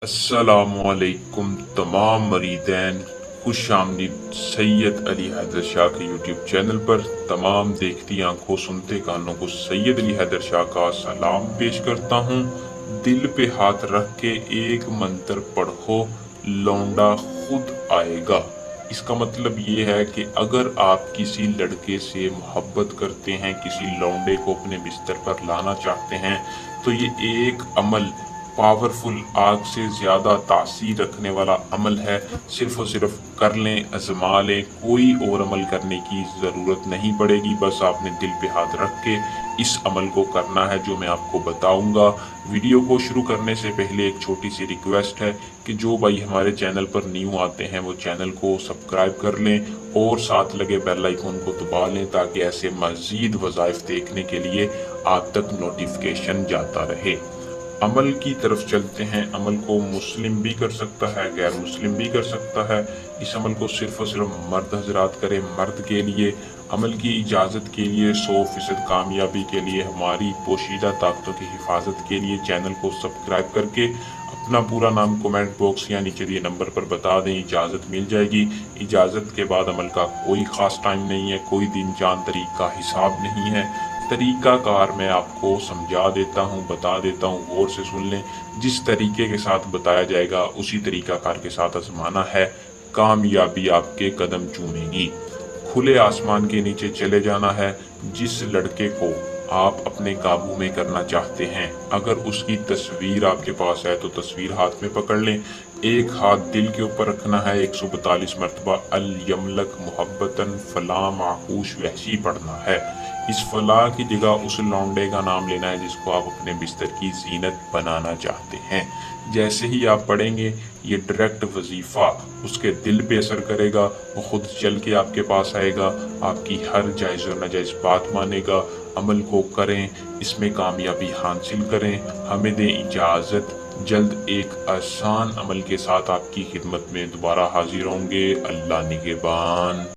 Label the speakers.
Speaker 1: अस्सलामुअलैकुम तमाम मरीदैन, खुश आमदीद सैयद अली हैदर शाह के यूट्यूब चैनल पर। तमाम देखती आंखों सुनते कानों को सैयद अली हैदर शाह का सलाम पेश करता हूँ। दिल पे हाथ रख के एक मंत्र पढ़ो, लौंडा खुद आएगा। इसका मतलब ये है कि अगर आप किसी लड़के से मोहब्बत करते हैं, किसी लौंडे को अपने बिस्तर पर लाना चाहते हैं, तो ये एक अमल पावरफुल, आग से ज़्यादा तासीर रखने वाला अमल है। सिर्फ और सिर्फ कर लें, आजमा लें, कोई और अमल करने की ज़रूरत नहीं पड़ेगी। बस आपने दिल पे हाथ रख के इस अमल को करना है जो मैं आपको बताऊंगा। वीडियो को शुरू करने से पहले एक छोटी सी रिक्वेस्ट है कि जो भाई हमारे चैनल पर न्यू आते हैं वो चैनल को सब्सक्राइब कर लें और साथ लगे बेल आइकन को दबा लें, ताकि ऐसे मज़ीद वज़ाइफ देखने के लिए आप तक नोटिफिकेशन जाता रहे। अमल की तरफ चलते हैं। अमल को मुस्लिम भी कर सकता है, गैर मुस्लिम भी कर सकता है। इस अमल को सिर्फ और सिर्फ मर्द हजरात करें। मर्द के लिए अमल की इजाज़त के लिए, 100% कामयाबी के लिए, हमारी पोशीदा ताकतों की हिफाजत के लिए चैनल को सब्सक्राइब करके अपना पूरा नाम कमेंट बॉक्स या नीचे दिए नंबर पर बता दें, इजाज़त मिल जाएगी। इजाज़त के बाद अमल का कोई ख़ास टाइम नहीं है, कोई दिन चांद तारीख का हिसाब नहीं है। तरीका कार मैं आपको समझा देता हूँ, बता देता हूँ, गौर से सुन लें। जिस तरीके के साथ बताया जाएगा उसी तरीका कार के साथ आजमाना है, कामयाबी आपके कदम चूमेगी। खुले आसमान के नीचे चले जाना है। जिस लड़के को आप अपने काबू में करना चाहते हैं, अगर उसकी तस्वीर आपके पास है तो तस्वीर हाथ में पकड़ लें। एक हाथ दिल के ऊपर रखना है। 142 मरतबा अल यमलक मोहब्बतन फला माहूश वहशी पढ़ना है। इस फलाह की जगह उस लौंडे का नाम लेना है जिसको आप अपने बिस्तर की जीनत बनाना चाहते हैं। जैसे ही आप पढ़ेंगे, ये डायरेक्ट वजीफा उसके दिल पे असर करेगा। वो खुद चल के आपके पास आएगा, आपकी हर जायज़ और नाजायज़ बात मानेगा। अमल को करें, इसमें कामयाबी हासिल करें। हमें दें इजाज़त। जल्द एक आसान अमल के साथ आपकी खिदमत में दोबारा हाजिर होंगे। अल्लाह निगहबान।